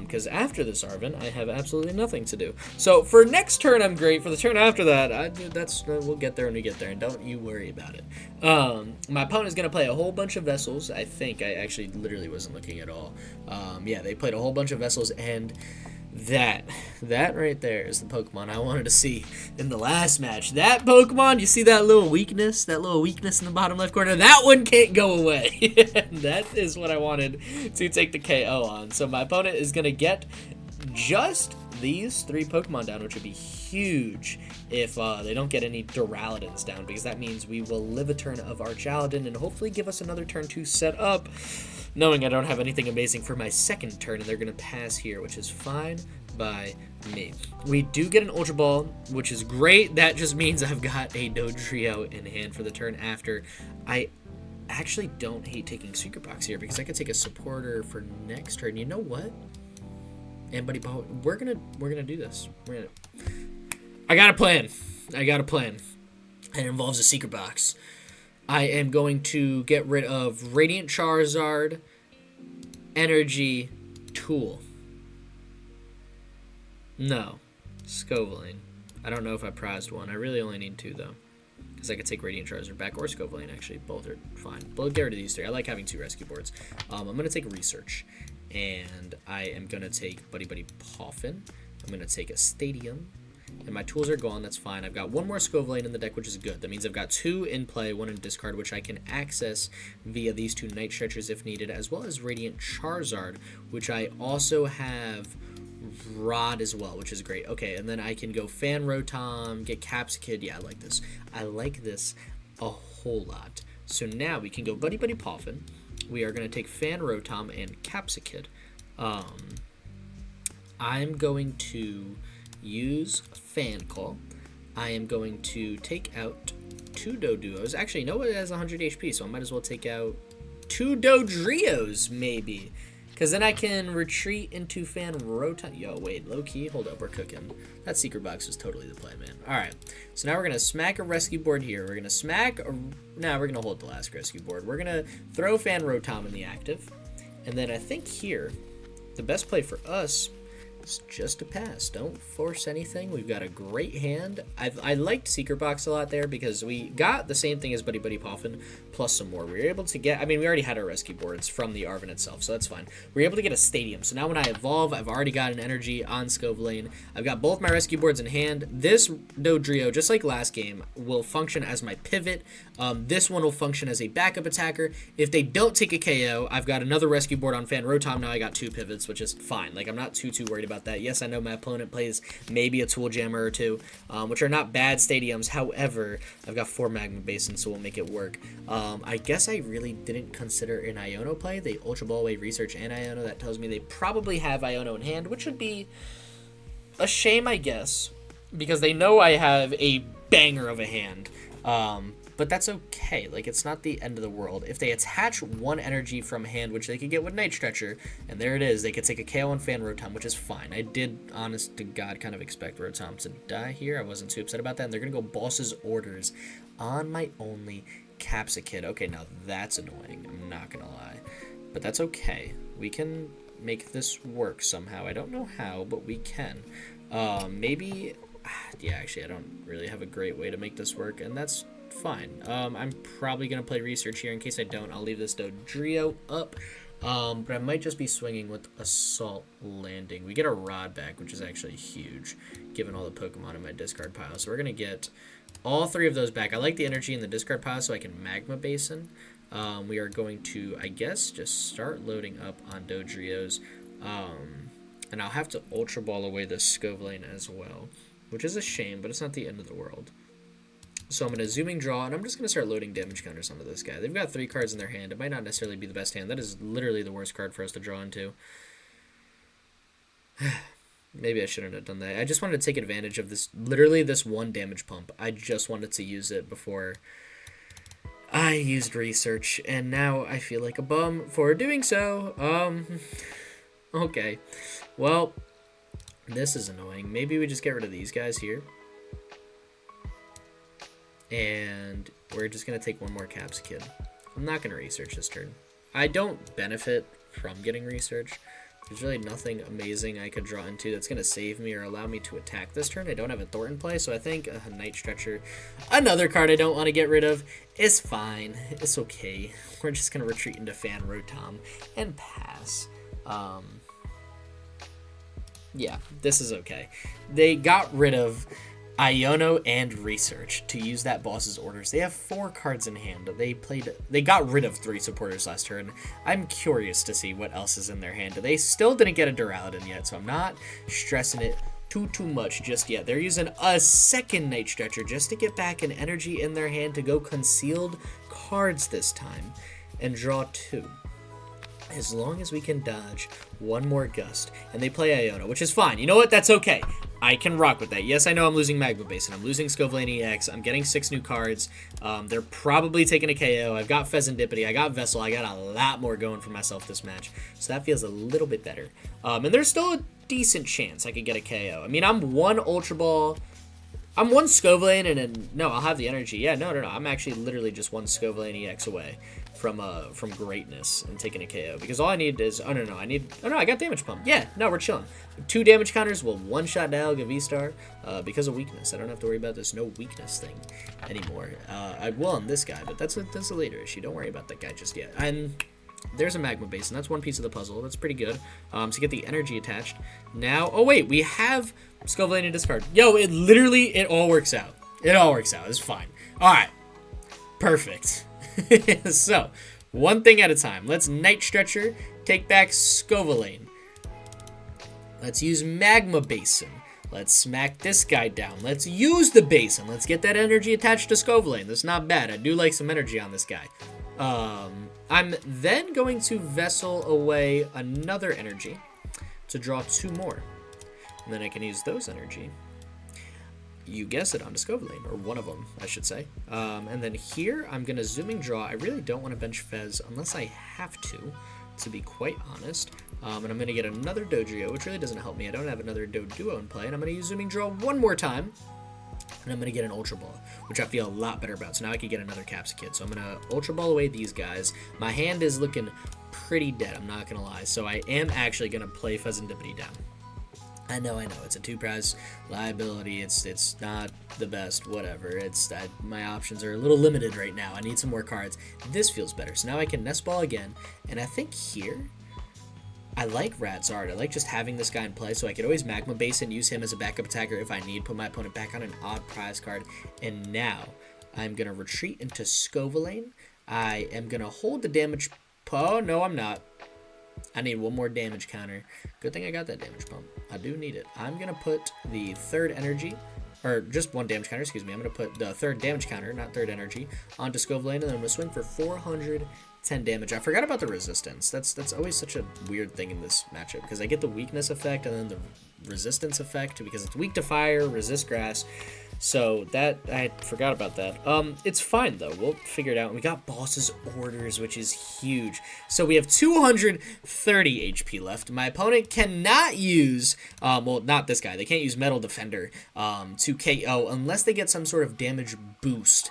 Because after this Arven, I have absolutely nothing to do. So for next turn, I'm great. For the turn after that, we'll get there when we get there, and don't you worry about it. My opponent is going to play a whole bunch of Vessels. I think I actually literally wasn't looking at all. Yeah, they played a whole bunch of Vessels, and that right there is the Pokemon I wanted to see in the last match. That Pokemon, you see that little weakness in the bottom left corner? That one can't go away. That is what I wanted to take the KO on. So my opponent is going to get just these 3 Pokemon down, which would be huge if they don't get any Duraludons down, because that means we will live a turn of Archaladon and hopefully give us another turn to set up, knowing I don't have anything amazing for my second turn, and they're going to pass here, which is fine by me. We do get an Ultra Ball, which is great. That just means I've got a Dodrio in hand for the turn after. I actually don't hate taking Secret Box here, because I could take a supporter for next turn. You know what? And Buddy-Buddy, we're gonna do this. I got a plan. And it involves a Secret Box. I am going to get rid of Radiant Charizard Energy Tool. No. Scovillain. I don't know if I prized one. I really only need 2, though. Because I could take Radiant Charizard back, or Scovillain, actually. Both are fine. But get rid of these 3. I like having 2 Rescue Boards. I'm going to take Research. And I am going to take Buddy-Buddy Poffin. I'm going to take a Stadium. And my tools are gone. That's fine. I've got 1 more Scovillain in the deck, which is good. That means I've got 2 in play, 1 in discard, which I can access via these 2 Night Stretchers if needed, as well as Radiant Charizard, which I also have Rod as well, which is great. Okay, and then I can go Fan Rotom, get Capsakid. Yeah, I like this. I like this a whole lot. So now we can go Buddy-Buddy Poffin. We are going to take Fan Rotom and Capsakid. I'm going to use Fan Call. I am going to take out 2 Doduos. Actually, you know what? It has 100 HP, so I might as well take out 2 Dodrios, maybe. Because then I can retreat into Fan Rotom. Yo, wait, low-key? Hold up, we're cooking. That Secret Box was totally the play, man. Alright, so now we're going to smack a Rescue Board here. We're going to smack a... Nah, we're going to hold the last Rescue Board. We're going to throw Fan Rotom in the active. And then I think here, the best play for us It's just a pass. Don't force anything. We've got a great hand. I liked Secret Box a lot there because we got the same thing as Buddy-Buddy Poffin plus some more. We were able to get, I mean, we already had our rescue boards from the Arven itself, so that's fine. We were able to get a stadium. So now when I evolve, I've already got an energy on Scovillain. I've got both my rescue boards in hand. This Dodrio, just like last game, will function as my pivot. This one will function as a backup attacker. If they don't take a KO, I've got another rescue board on Fan Rotom. Now I got 2 pivots, which is fine. Like, I'm not too worried about that. Yes, I know my opponent plays maybe a Tool Jammer or 2, which are not bad stadiums. However, I've got 4 Magma Basins, so we'll make it work. I guess I really didn't consider an Iono play. They Ultra Ball away Research and Iono. That tells me they probably have Iono in hand, which would be a shame, I guess, because they know I have a banger of a hand. But that's okay. Like, it's not the end of the world. If they attach 1 energy from hand, which they could get with Night Stretcher, and there it is, they could take a KO on Fan Rotom, which is fine. I did, honest to God, kind of expect Rotom to die here. I wasn't too upset about that, and they're going to go Boss's Orders on my only Capsakid. Okay, now that's annoying. I'm not going to lie. But that's okay. We can make this work somehow. I don't know how, but we can. Maybe... Yeah, actually, I don't really have a great way to make this work, and that's fine. I'm probably going to play Research here. In case I don't, I'll leave this Dodrio up. But I might just be swinging with Assault Landing. We get a Rod back, which is actually huge, given all the Pokemon in my discard pile. So we're going to get all 3 of those back. I like the energy in the discard pile, so I can Magma Basin. We are going to, I guess, just start loading up on Dodrios. And I'll have to Ultra Ball away the Scovillain as well, which is a shame, but it's not the end of the world. So I'm going to Zooming Draw, and I'm just going to start loading damage counters onto this guy. They've got 3 cards in their hand. It might not necessarily be the best hand. That is literally the worst card for us to draw into. Maybe I shouldn't have done that. I just wanted to take advantage of this, literally this 1 damage pump. I just wanted to use it before I used Research, and now I feel like a bum for doing so. Okay. Well, this is annoying. Maybe we just get rid of these guys here. And we're just going to take 1 more Capsakid. I'm not going to Research this turn. I don't benefit from getting Research. There's really nothing amazing I could draw into that's going to save me or allow me to attack this turn. I don't have a Thornton play, so I think a Night Stretcher, another card I don't want to get rid of, is fine. It's okay. We're just going to retreat into Fan Rotom and pass. Yeah, this is okay. They got rid of Iono and Research to use that Boss's Orders. They have 4 cards in hand. They got rid of 3 supporters last turn. I'm curious to see what else is in their hand. They still didn't get a Duraludon yet, so I'm not stressing it too much just yet. They're using a second Night Stretcher just to get back an energy in their hand to go concealed cards this time and draw 2. As long as we can dodge 1 more Gust. And they play Iono, which is fine. You know what? That's okay. I can rock with that. Yes, I know I'm losing Magma Basin. I'm losing Scovillain EX. I'm getting 6 new cards. They're probably taking a KO. I've got Fezandipiti. I got Vessel. I got a lot more going for myself this match. So that feels a little bit better. And there's still a decent chance I could get a KO. I mean, I'm 1 Ultra Ball. I'm 1 Scovillain and then... No, I'll have the energy. Yeah, no. I'm actually literally just 1 Scovillain EX away from greatness and taking a KO, because all I need is I got Damage Pump. Yeah, no, we're chilling. 2 damage counters will 1-shot Dialga V-Star because of weakness. I don't have to worry about this no weakness thing anymore. I will on this guy, but that's a later issue. Don't worry about that guy just yet. And there's a Magma Basin. That's 1 piece of the puzzle. That's pretty good. To get the energy attached. Now, oh wait, we have Scovillain in discard. Yo, it all works out. It all works out. It's fine. All right, perfect. So, 1 thing at a time. Let's Night Stretcher, take back Scovillain. Let's use Magma Basin. Let's smack this guy down. Let's use the Basin. Let's get that energy attached to Scovillain. That's not bad. I do like some energy on this guy. I'm then going to Vessel away another energy to draw 2 more. And then I can use those energy. You guess it, onto Scovillain, or 1 of them, I should say. And then here, I'm going to Zooming Draw. I really don't want to bench Fez unless I have to be quite honest. And I'm going to get another Dodrio, which really doesn't help me. I don't have another Doduo in play. And I'm going to use Zooming Draw 1 more time. And I'm going to get an Ultra Ball, which I feel a lot better about. So now I can get another Capsakid. So I'm going to Ultra Ball away these guys. My hand is looking pretty dead, I'm not going to lie. So I am actually going to play Fezandipiti down. I know, it's a 2-prize liability, it's not the best, whatever, my options are a little limited right now, I need some more cards. This feels better, so now I can Nest Ball again, and I think here, I like Radzard, I like just having this guy in play, so I could always Magma Basin, use him as a backup attacker if I need, put my opponent back on an odd prize card, and now, I'm going to retreat into Scovillain, I am going to hold the damage, oh, no I'm not. I need one more damage counter. Good thing I got that damage pump. I do need it. I'm going to put the third energy, or just one damage counter, excuse me. I'm going to put the third damage counter, not third energy, onto Scovillain, and then I'm going to swing for 410 damage. I forgot about the resistance. That's always such a weird thing in this matchup, because I get the weakness effect and then the resistance effect, because it's weak to fire, resist grass. So that, I forgot about that. It's fine though, we'll figure it out. And we got boss's orders, which is huge. So we have 230 HP left. My opponent cannot use, well, not this guy, they can't use Metal Defender to KO unless they get some sort of damage boost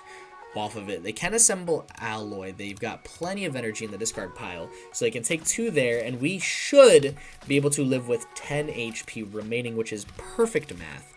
off of it. They can assemble Alloy. They've got plenty of energy in the discard pile, so they can take 2 there, and we should be able to live with 10 HP remaining, which is perfect math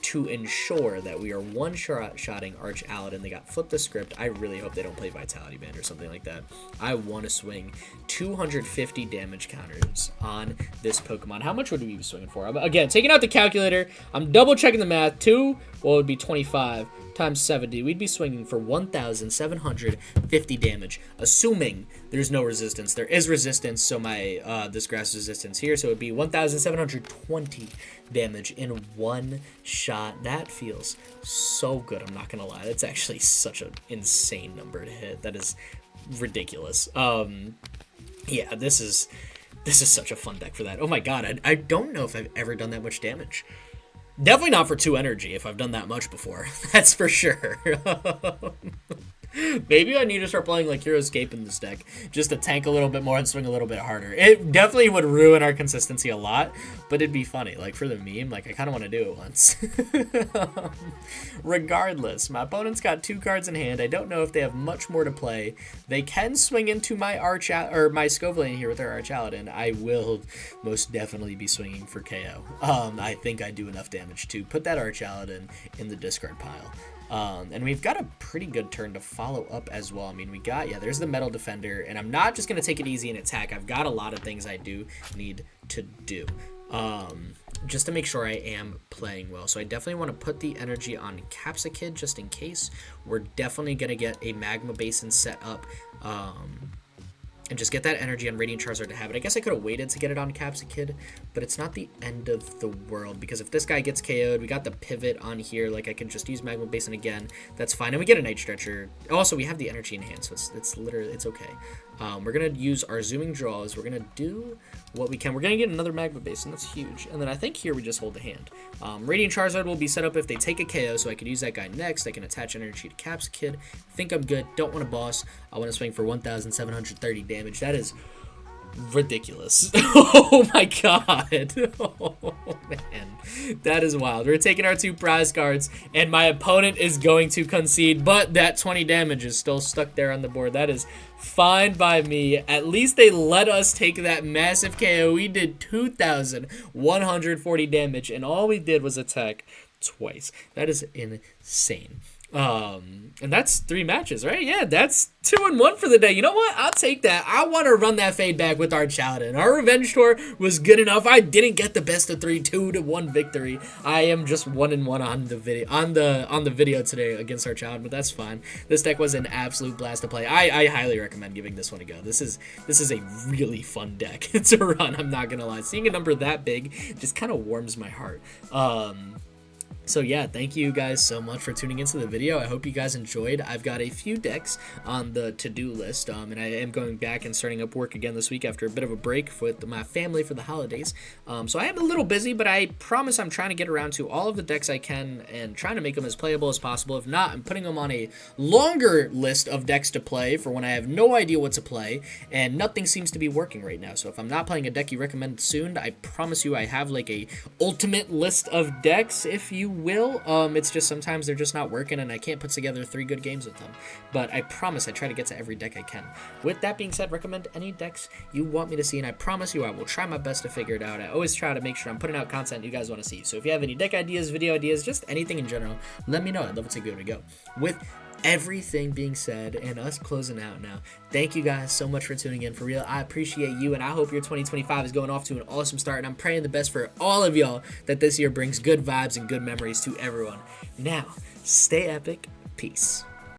to ensure that we are one-shotting Arch Aladdin. They got Flip the Script. I really hope they don't play Vitality Band or something like that. I want to swing 250 damage counters on this Pokemon. How much would we be swinging for? Again, taking out the calculator, I'm double-checking the math. 2, well, it would be 25 times 70. We'd be swinging for 1,750 damage, assuming there's no resistance. There is resistance, so my this grass resistance here, so it would be 1,720 damage in one shot. That feels so good, I'm not gonna lie. That's actually such an insane number to hit. That is ridiculous. Yeah, this is such a fun deck for that. Oh my god, I don't know if I've ever done that much damage. Definitely not for 2 energy if I've done that much before. That's for sure. Maybe I need to start playing like Hero Escape in this deck just to tank a little bit more and swing a little bit harder. It definitely would ruin our consistency a lot, but it'd be funny. Like for the meme, like I kind of want to do it once. Regardless, my opponent's got 2 cards in hand. I don't know if they have much more to play. They can swing into my my Scovillain here with their Arch Aladdin. I will most definitely be swinging for KO. I think I do enough damage to put that Arch Aladdin in the discard pile. And we've got a pretty good turn to follow up as well. I mean, we got, yeah, there's the Metal Defender, and I'm not just going to take it easy and attack. I've got a lot of things I do need to do just to make sure I am playing well. So I definitely want to put the energy on Capsakid just in case. We're definitely going to get a Magma Basin set up and just get that energy on Radiant Charizard to have it. I guess I could have waited to get it on Capsakid, but it's not the end of the world, because if this guy gets KO'd, we got the pivot on here, like I can just use Magma Basin again, that's fine, and we get a Night Stretcher. Also, we have the energy in hand, so it's literally, it's okay. We're going to use our Zooming Draws, we're going to do what we can. We're going to get another Magma Basin, that's huge, and then I think here we just hold the hand. Radiant Charizard will be set up if they take a KO, so I could use that guy next. I can attach energy to Capsakid. Think I'm good, don't want to boss. I want to swing for 1,730 damage. That is ridiculous. Oh my god. Oh man, that is wild. We're taking our 2 prize cards, and my opponent is going to concede, but that 20 damage is still stuck there on the board. That is fine by me. At least they let us take that massive KO. We did 2,140 damage, and all we did was attack twice. That is insane. And that's 3 matches, right? Yeah, that's 2-1 for the day. You know what? I'll take that. I want to run that fade back with Arch Aladdin. Our revenge tour was good enough. I didn't get the best of 3, 2-1 victory. I am just 1-1 on the video on the video today against Arch Aladdin, but that's fine. This deck was an absolute blast to play. I highly recommend giving this one a go. This is a really fun deck to run. I'm not gonna lie. Seeing a number that big just kind of warms my heart. So yeah, thank you guys so much for tuning into the video. I hope you guys enjoyed. I've got a few decks on the to-do list, and I am going back and starting up work again this week after a bit of a break with my family for the holidays. So I am a little busy, but I promise I'm trying to get around to all of the decks I can and trying to make them as playable as possible. If not, I'm putting them on a longer list of decks to play for when I have no idea what to play, and nothing seems to be working right now. So if I'm not playing a deck you recommend soon, I promise you I have like a ultimate list of decks, if you will. It's just sometimes they're just not working, and I can't put together 3 good games with them. But I promise I try to get to every deck I can. With that being said, recommend any decks you want me to see, and I promise you I will try my best to figure it out. I always try to make sure I'm putting out content you guys want to see. So if you have any deck ideas, video ideas, just anything in general, let me know. I'd love to give it a go. With everything being said and us closing out now, thank you guys so much for tuning in. For real, I appreciate you, and I hope your 2025 is going off to an awesome start, and I'm praying the best for all of y'all, that this year brings good vibes and good memories to everyone. Now, stay epic. Peace.